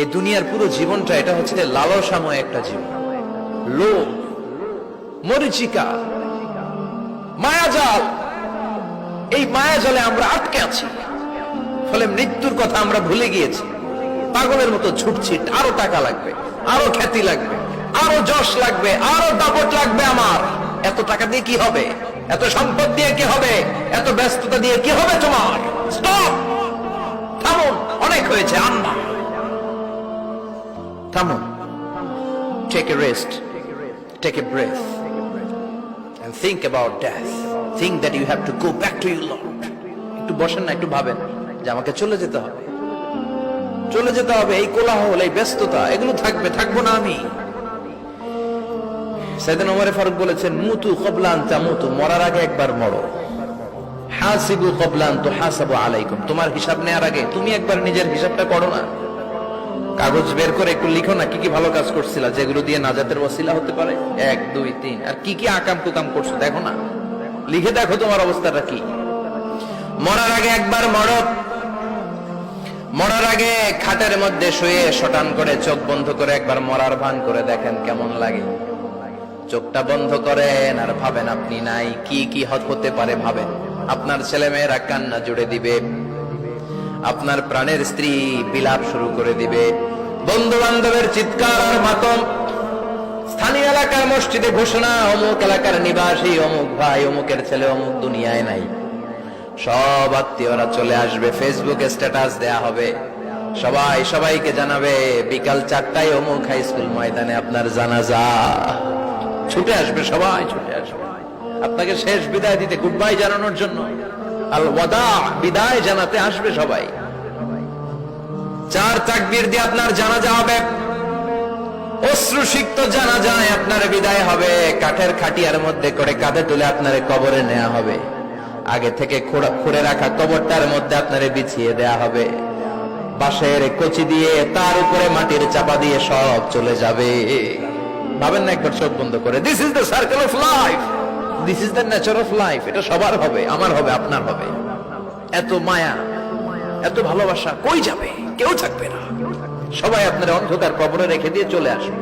এই দুনিয়ার পুরো জীবনটা এটা হচ্ছে লালসাময় একটা জীবন, লোভ, মরিচিকা, মায়াজাল। এই মায়াজালে আমরা আটকে আছি, ফলে মৃত্যুর কথা আমরা ভুলে গিয়েছি। পাগলের মতো ছুটছি, আরো টাকা লাগবে, আরো খ্যাতি লাগবে, আরো যশ লাগবে, আরো দাপট লাগবে। আমার এত টাকা দিয়ে কি হবে? এত সম্পদ দিয়ে কি হবে? এত ব্যস্ততা দিয়ে কি হবে তোমার? স্টপ, থামুন, অনেক হয়েছে। আম্মা থামুন, take a rest, take a breath and think about death. Think that you have to go back to your Lord. একটু বসেন না, একটু ভাবেন যে আমাকে চলে যেতে হবে, চলে যেতে হবে। এই কোলাহল, এই ব্যস্ততা, এগুলো থাকবে, থাকবো না আমি। সাইয়েদনা ওমর ফারুক বলেছেন, মুতু ক্বাবলা আন তামুতু, মরার আগে একবার মরো। হাসিবু ক্বাবলা আন তুহাসাবু আলাইকুম, তোমার হিসাব নেওয়ার আগে তুমি একবার নিজের হিসাবটা করো না। কাগজ বের করে একটু লিখো না কি কি ভালো কাজ করছিলা, যেগুলো দিয়ে নাজাতের ওসিলা হতে পারে। 1 2 3, আর কি কি আকাম কুকাম করছো দেখো না, লিখে দেখো তোমার অবস্থাটা কি। মরার আগে একবার মরো। মরার আগে খাটের মধ্যে শুয়ে শটান করে চোখ বন্ধ করে একবার মরার ভান করে দেখেন কেমন লাগে। চোখটা বন্ধ করেন আর ভাবেন আপনি নাই, কি কি হতে পারে ভাবেন। আপনার ছেলে মেয়েরা কান্না জুড়ে দিবে, আপনার প্রাণের স্ত্রী বিলাপ শুরু করে দিবে, বন্ধু বান্ধবের চিৎকার আর মাতম, স্থানীয় এলাকার মসজিদে ঘোষণা, অমুক এলাকার নিবাসী অমুক ভাই অমুকের ছেলে অমুক দুনিয়ায় নাই। সব আত্মীয়রা চলে আসবে, ফেসবুকে স্ট্যাটাস দেয়া হবে, সবাই সবাইকে জানাবে বিকাল 4টায় অমুক হাই স্কুল ময়দানে আপনার জানাজা। ছুটে আসবে, সবাই ছুটে আসবে আপনাকে শেষ বিদায় দিতে, গুড বাই জানানোর জন্য, আল ওয়াদা, বিদায় জানাতে আসবে সবাই। 4 তাকবীর দিয়ে আপনার জানাজা হবে, অশ্রুসিক্ত জানাজায় আপনার বিদায় হবে। কাঠের খাটিয়ার মধ্যে করে কাঁধে তুলে আপনার কবরে নেওয়া হবে। আগে থেকে খুঁড়ে রাখা কবরটার মধ্যে আপনারে বিছিয়ে দেয়া হবে। বাঁশের কচি দিয়ে তার উপরে মাটির চাপা দিয়ে সব চলে যাবে। ভাবেন না একবার চোখ বন্ধ করে, this is the circle of life, this is the nature of life. এটা সবার হবে, আমার হবে, আপনার হবে। এত মায়া, এত ভালোবাসা কই যাবে? কেউ থাকবে না, সবাই আপনার অন্ধকার কবরে রেখে দিয়ে চলে আসবে।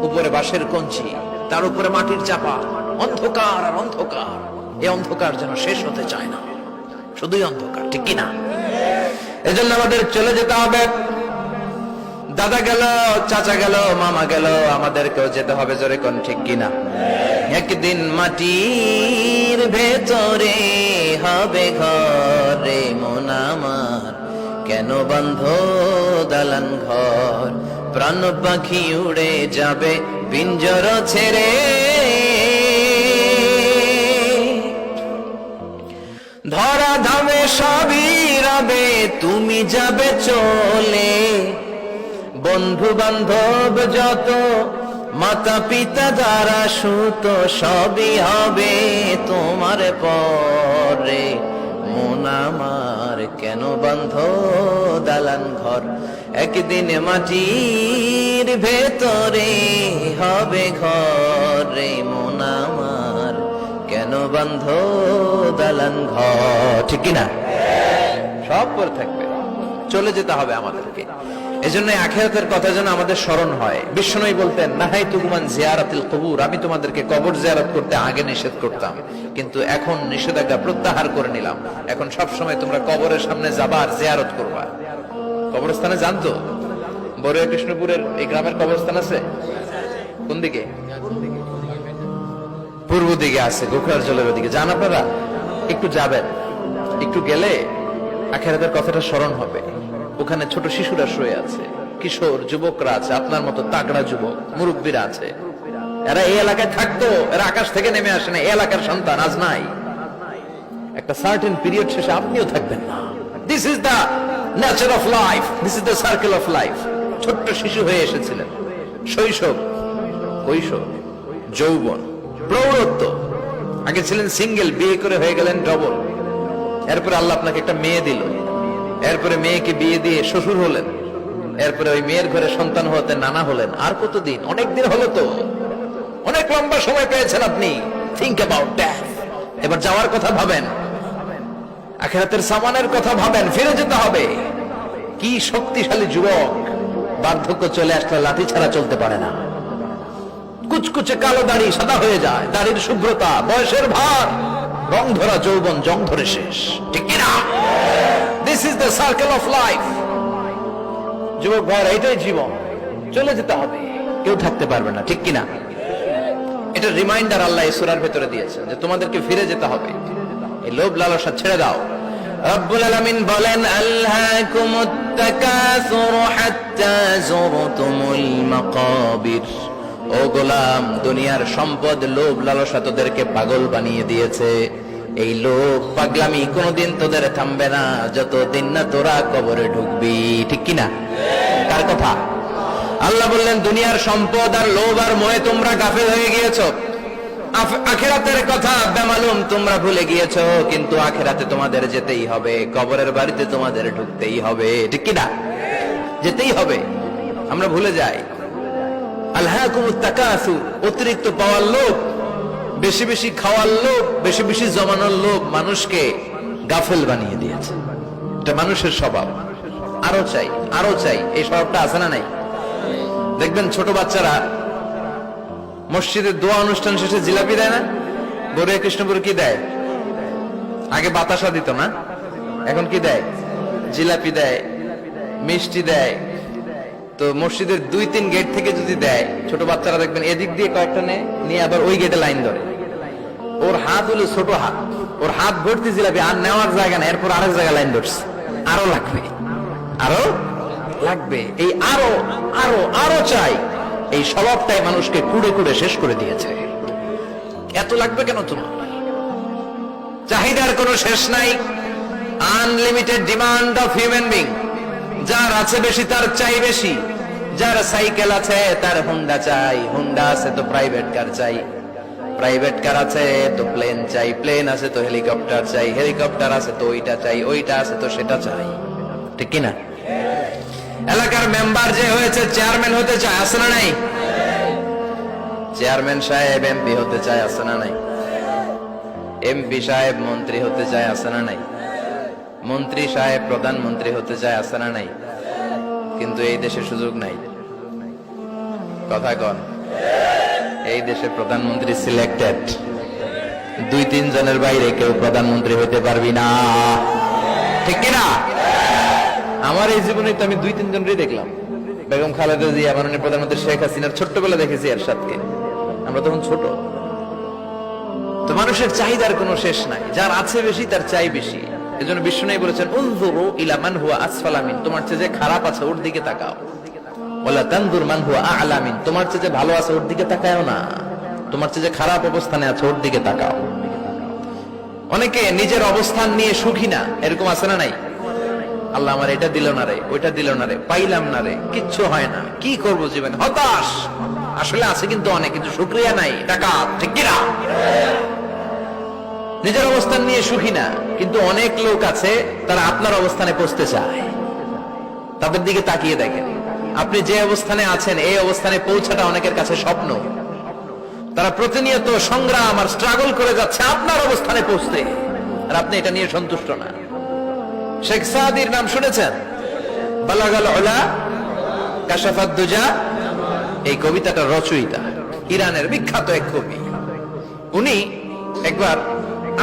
উপরে বাঁশের কঞ্চি, তার উপরে মাটির চাপা, অন্ধকার আর অন্ধকার। এই অন্ধকার যেন শেষ হতে চায় না, শুধুই অন্ধকার, ঠিক কিনা? এজন্য আমাদের চলে যেতে হবে। দাদা গেল, চাচা গেল, মামা গেল, আমাদেরকেও যেতে হবে, জোরে কোন ঠিক কিনা? একদিন মাটির ভেতরে হবে ঘরে মন আমার, কেন বন্ধ দালান ঘর, প্রাণ পাখি উড়ে যাবে পিঞ্জর ছেড়ে। ধরা ধামে সবই রবে, তুমি যাবে চলে। বন্ধু বান্ধব যত, মাতা পিতা যারা সুত, সবই হবে তোমার পরে। মন আমার কেন বন্ধ দালান ঘর, একদিন মাটির ভেতরে হবে ঘরে মন আমার, কেন বন্ধ দালান ঘর, ঠিক কিনা? সব পরে থাকবে, চলে যেতে হবে আমাদেরকে। এজন্য আখিরাতের কথা যেন আমাদের স্মরণ হয়। বিশ্বনবী বলতেন, নাহাইতুকুম আন জিয়ারাতিল কুবুর, আমি তোমাদেরকে কবর জিয়ারত করতে আগে নিষেধ করতাম, কিন্তু এখন নিষেধাজ্ঞা প্রত্যাহার করে নিলাম। এখন সব সময় তোমরা কবরের সামনে যাবা আর জিয়ারত করবা। কবরস্থানে জানতো বড়ুয়া কৃষ্ণপুরের এই গ্রামের কবরস্থান আছে কোন দিকে? পূর্ব দিকে আছে, গোখরার জলের ওদিকে। যান আপনারা, একটু যাবেন, একটু গেলে আখিরাতের কথাটা স্মরণ হবে। ওখানে ছোট শিশুরা শুয়ে আছে, কিশোর যুবকরা আছে, আপনার মতো তাগড়া যুবক, মুরব্বীরা আছে। এরা এই এলাকায় থাকতো, এরা আকাশ থেকে নেমে আসে না, এই এলাকার সন্তান, আজ নাই। একটা সার্টেন পিরিয়ড শেষে আপনিও থাকবেন না। This is the nature of life, this is the circle of life. ছোট্ট শিশু হয়ে এসেছিলেন, শৈশব, কৈশোর, যৌবন, প্রৌঢ়ত্ব। আগে ছিলেন সিঙ্গেল, বিয়ে করে হয়ে গেলেন ডবল। এরপরে আল্লাহ আপনাকে একটা মেয়ে দিল, এরপরে মেয়েকে বিয়ে দিয়ে শ্বশুর হলেন, এরপরে ওই মেয়ের ঘরে সন্তান হতে নানা হলেন। আর কতদিন? অনেক দিন হলো তো, অনেক লম্বা সময় পেয়েছেন আপনি। Think about death. এবার যাওয়ার কথা ভাবেন, আখিরাতের সামানের কথা ভাবেন, ফিরে যেতে হবে। কি শক্তিশালী যুবক, বার্ধক্য চলে আসলে লাঠি ছাড়া চলতে পারে না। কুচকুচে কালো দাড়ি সাদা হয়ে যায়, দাড়ির শুভ্রতা, বয়সের ভার, রং ধরা যৌবন জং ধরে শেষ, ঠিক কিনা? This is the circle of life. যুবক ভাইরা, এটাই জীবন, চলে যেতে হবে, কেউ থাকতে পারবে না, ঠিক কিনা? এটা রিমাইন্ডার আল্লাহ এই সূরার ভেতরে দিয়েছেন যে তোমাদেরকে ফিরে যেতে হবে, এই লোভ লালসা ছেড়ে দাও। রব্বুল আলামিন বলেন, আলহাকুমুত তাকাসুর হাত্তা যুরতুমুল মাকাবির। ও গোলাম, দুনিয়ার সম্পদ, লোভ লালসা তোদেরকে পাগল বানিয়ে দিয়েছে। এই লোভ পাগলামি কোনোদিন তোদের থামবে না যতদিন না তোরা কবরে ঢুকবি, ঠিক কিনা? কার কথা? আল্লাহ বললেন, দুনিয়ার সম্পদ আর লোভ আর মোহে তোমরা গাফেল হয়ে গিয়েছো। আখিরাতের কথা বেমালুম তোমরা ভুলে গিয়েছো, কিন্তু আখিরাতে তোমাদের যেতেই হবে, কবরের বাড়িতে তোমাদের ঢুকতেই হবে, ঠিক কিনা? যেতেই হবে, আমরা ভুলে যাই। আলহাকুমুত তাকাসুর, অতিরিক্ত পাওয়ার লোভ, বেশি বেশি খাওয়ার লোভ, বেশি বেশি জমানোর লোভ মানুষকে গাফেল বানিয়ে দিয়েছে। এটা মানুষের স্বভাব, আরো চাই আরো চাই, এই স্বভাবটা আছে না নাই? দেখবেন ছোট বাচ্চারা মসজিদের দোয়া অনুষ্ঠান শেষে জিলাপি দেয় না? গড়িয়া কৃষ্ণপুর কি দেয়? আগে বাতাসা দিত না, এখন কি দেয়? জিলাপি দেয়, মিষ্টি দেয়। তো মসজিদের 2-3 গেট থেকে যদি দেয়, ছোট বাচ্চারা দেখবেন এদিক দিয়ে কয়েকটা নিয়ে আবার ওই গেটে লাইন ধরে। ওর হাত হলো ছোট হাত, ওর হাত ভর্তি জিলাপি, আর নেওয়ার জায়গা না, এরপর আরেক জায়গায় লাইন ধরছে, আরো লাগবে আরো লাগবে, এই আরো আরো আরো চাই, এই স্বভাবটাই মানুষকে কুড়ে কুড়ে শেষ করে দিয়েছে। এত লাগবে কেন তোমার? চাহিদার কোনো শেষ নাই, unlimited demand of human being. যার আছে বেশি তার চাই বেশি, যার সাইকেল আছে তার হুন্ডা চাই, হুন্ডা আছে তো প্রাইভেট কার চাই, প্রাইভেট কার আছে তো প্লেন চাই, প্লেন আছে তো হেলিকপ্টার চাই, হেলিকপ্টার আছে তো ওইটা চাই, ওইটা আছে তো সেটা চাই, ঠিক কিনা? এলাকার মেম্বার যে হয়েছে চেয়ারম্যান হতে চায়, আছে না নাই? চেয়ারম্যান সাহেব এমপি হতে চায়, আছে না নাই? এমপি সাহেব মন্ত্রী হতে চায়, আছে না নাই? মন্ত্রী সাহেব প্রধানমন্ত্রী হতে চায়, আছে না নাই? কিন্তু এই দেশে সুযোগ নাই। কথা কন, এই দেশে প্রধানমন্ত্রী সিলেক্টেড, 2-3 জনের বাইরে কেউ প্রধানমন্ত্রী হতে পারবি না, ঠিক কিনা? আমার এই জীবনে তো আমি 2-3 জনই দেখলাম। বেগম খালেদা জিয়া, মাননীয় প্রধানমন্ত্রী শেখ হাসিনার ছোট্টবেলা দেখেছি এরশাদকে, আমরা তখন ছোট। তো মানুষের চাহিদার কোনো শেষ নাই, যার আছে বেশি তার চাই বেশি। এজন্য বিষ্ণু বলেছেন, উনজুরু ইলা মান হুয়া আসফালা মিন, তোমার চেয়ে যে খারাপ আছে ওর দিকে তাকাও। ওয়ালা তানজুর মান হুয়া আ'লা মিন, তোমার চেয়ে যে ভালো আছে ওর দিকে তাকাও না, তোমার চেয়ে যে খারাপ অবস্থানে আছে ওর দিকে তাকাও। অনেকে নিজের অবস্থান নিয়ে সুখী না, এরকম আছে না নাই? আল্লাহ আমার এটা দিল না রে, ওইটা দিল না রে, পাইলাম না রে, কিচ্ছু হয় না, কি করব জীবন, হতাশ। আসলে আছে কিন্তু অনেক, কিন্তু শুকরিয়া নাই, টাকা, ঠিক কিনা? নিজের অবস্থান নিয়ে সুখী না, কিন্তু অনেক লোক আছে তারা আপনার অবস্থানে পৌঁছতে চায়। তাদের দিকে তাকিয়ে দেখেন, আপনি যে অবস্থানে আছেন এই অবস্থানে পৌঁছাটা অনেকের কাছে স্বপ্ন। তারা প্রতিনিয়ত সংগ্রাম আর স্ট্রাগল করে যাচ্ছে আপনার অবস্থানে পৌঁছতে, আর আপনি এটা নিয়ে সন্তুষ্ট না। শেখ সাদির নাম শুনেছেন? বালাগাল উলা কাশাফাত দুজা, এই কবিতাটা রচয়িতা, ইরানের বিখ্যাত এক কবি। উনি একবার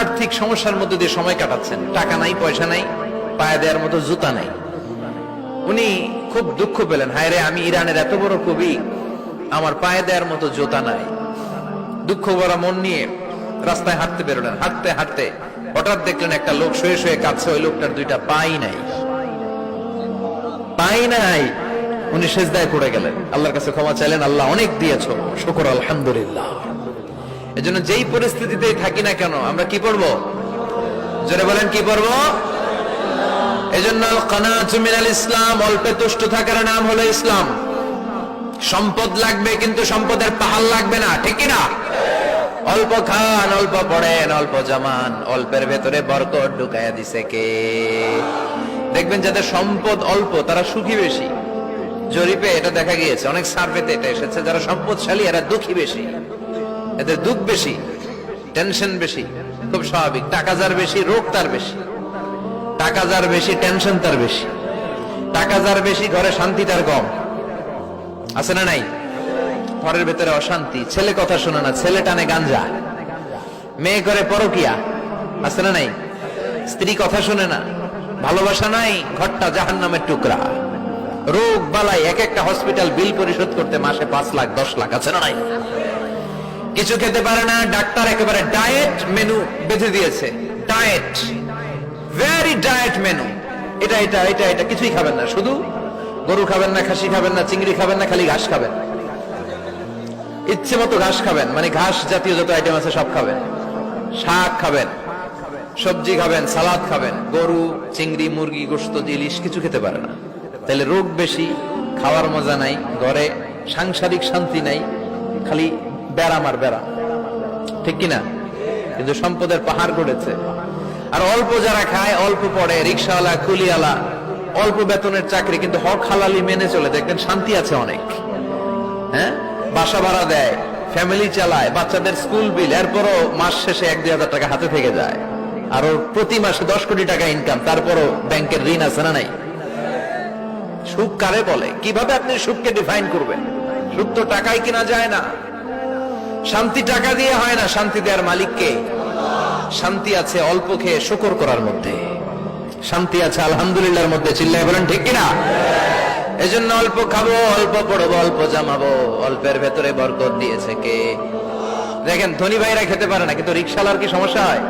আর্থিক সমস্যার মধ্যে দিয়ে সময় কাটাচ্ছেন, টাকা নাই, পয়সা নাই, পায়ে দেওয়ার মতো জুতা নাই। উনি খুব দুঃখ পেলেন, হায় রে, আমি ইরানের এত বড় কবি, আমার পায়ে দেওয়ার মতো জুতা নাই। দুঃখ ভরা মন নিয়ে রাস্তায় হাঁটতে বেরোলেন। হাঁটতে হাঁটতে হঠাৎ দেখলেন একটা লোক শুয়ে শুয়ে কাঁদছে, ওই লোকটার 2টা পাই নাই, পাই নাই। উনি সেজদায় পড়ে গেলেন, আল্লাহর কাছে ক্ষমা চাইলেন, আল্লাহ অনেক দিয়েছো, শুকর আলহামদুলিল্লাহ। এজন্য যেই পরিস্থিতিতেই থাকি না কেন আমরা কি পড়বো? জোরে বলেন, কি পড়বো? এজন্য কানাতু মিনাল ইসলাম, অল্পে তুষ্ট থাকার নাম হলো ইসলাম। সম্পদ লাগবে কিন্তু সম্পদের পাহাড় লাগবে না, ঠিক কিনা? অল্প খান, অল্প পড়েন, অল্প জামান, অল্পের ভেতরে বরকত ঢুকাইয়া দিছে কে? দেখবেন যাদের সম্পদ অল্প তারা সুখী বেশি। জরিপে এটা দেখা গিয়েছে, অনেক সার্ভেতে এটা এসেছে, যারা সম্পদশালী এরা দুঃখী বেশি, এদের দুঃখ বেশি, টেনশন বেশি। খুব স্বাভাবিক, টাকা যার বেশি রোগ তার বেশি, টাকা যার বেশি টেনশন তার বেশি, টাকা যার বেশি ঘরে শান্তি তার কম। আছে না নাই? ঘরের ভেতরে অশান্তি, ছেলে কথা শোনে না, ছেলে টানে গাঞ্জা, মেয়ে করে পরকিয়া, আছে না নাই? স্ত্রী কথা শোনে না, ভালোবাসা নাই, ঘরটা জাহান্নামের টুকরা, রোগ বালাই, এক একটা হসপিটাল বিল পরিশোধ করতে মাসে 5 লাখ 10 লাখ, আছে না নাই? কিছু খেতে পারে না, ডাক্তার একেবারে ডায়েট মেনু বেঁধে দিয়েছে, ডায়েট, ভেরি ডায়েট মেনু, এটা এটা এটা এটা কিছুই খাবেন না, শুধু গরু খাবেন না, খাসি খাবেন না, চিংড়ি খাবেন না, খালি ঘাস খাবেন, ইচ্ছে মতো ঘাস খাবেন, মানে ঘাস জাতীয় যত আইটেম আছে সব খাবেন, শাক খাবেন, সবজি খাবেন, সালাদ খাবেন, গরু, চিংড়ি, মুরগি, গোশত, ইলিশ কিছু খেতে পারে না। তাহলে রোগ বেশি, খাওয়ার মজা নাই, ঘরে সাংসারিক শান্তি নাই, খালি ব্যারাম আর ব্যারাম, ঠিক কিনা? কিন্তু সম্পদের পাহাড় গড়েছে। আর অল্প যারা খায়, অল্প পড়ে, রিক্সাওয়ালা, কুলিওয়ালা, অল্প বেতনের চাকরি, কিন্তু হক হালালি মেনে চলে, দেখবেন শান্তি আছে অনেক। হ্যাঁ, বাসা ভাড়া দেয়, ফ্যামিলি চালায়, বাচ্চাদের স্কুল বিল, এরপরও মাস শেষে 1-2 হাজার টাকা হাতে থেকে যায়। আর ওর প্রতি মাসে 10 কোটি টাকা ইনকাম, তারপরও ব্যাংকের ঋণ আছে না নাই? সুখ কারে বলে? কিভাবে আপনি সুখকে ডিফাইন করবেন? সুখ তো টাকায় কিনা যায় না, শান্তি টাকা দিয়ে হয় না, শান্তি দেওয়ার মালিককে। শান্তি আছে অল্প খেয়ে শুকর করার মধ্যে, শান্তি আছে আলহামদুলিল্লাহর মধ্যে, চিল্লায় বলেন ঠিক কিনা? এজন্য অল্প খাবো, অল্প পড়বো, অল্প জামাবো, অল্পের ভেতরে বরকত দিয়েছে কে? দেখেন ধনী ভাইরা খেতে পারে না, কিন্তু রিক্সাওয়ালার কি সমস্যা হয়?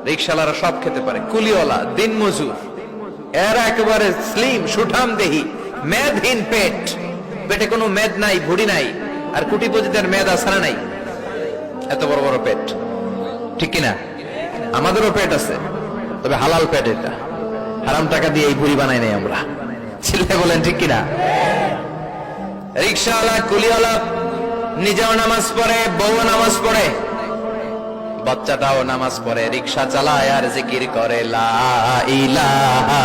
রিক্সাওয়ালারা সব খেতে পারে, কুলিওয়ালা, দিন মজুর, এরা একেবারে স্লিম সুঠাম দেহি, মেদহীন পেট, পেটে কোনো মেদ নাই, ভুড়ি নাই। আর কোটিপতিদের মেদ আছে না নাই? এত বড় বড় পেট, ঠিক কিনা? আমাদেরও পেট আছে, তবে হালাল পেট, এটা হারাম টাকা দিয়ে এই ভুড়ি বানাই নাই আমরা, ছেলে বলেন ঠিক কিনা? রিক্সাওয়ালা, কুলিওয়ালা নিজেও নামাজ পড়ে, বউ নামাজ পড়ে, বাচ্চাটাও নামাজ পড়ে, রিক্সা চালায় আর জিকির করে লা ইলাহা,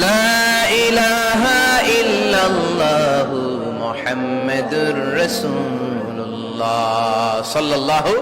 লা ইলাহা ইল্লাল্লাহু মুহাম্মাদুর রাসূলুল্লাহ সাল্লাল্লাহু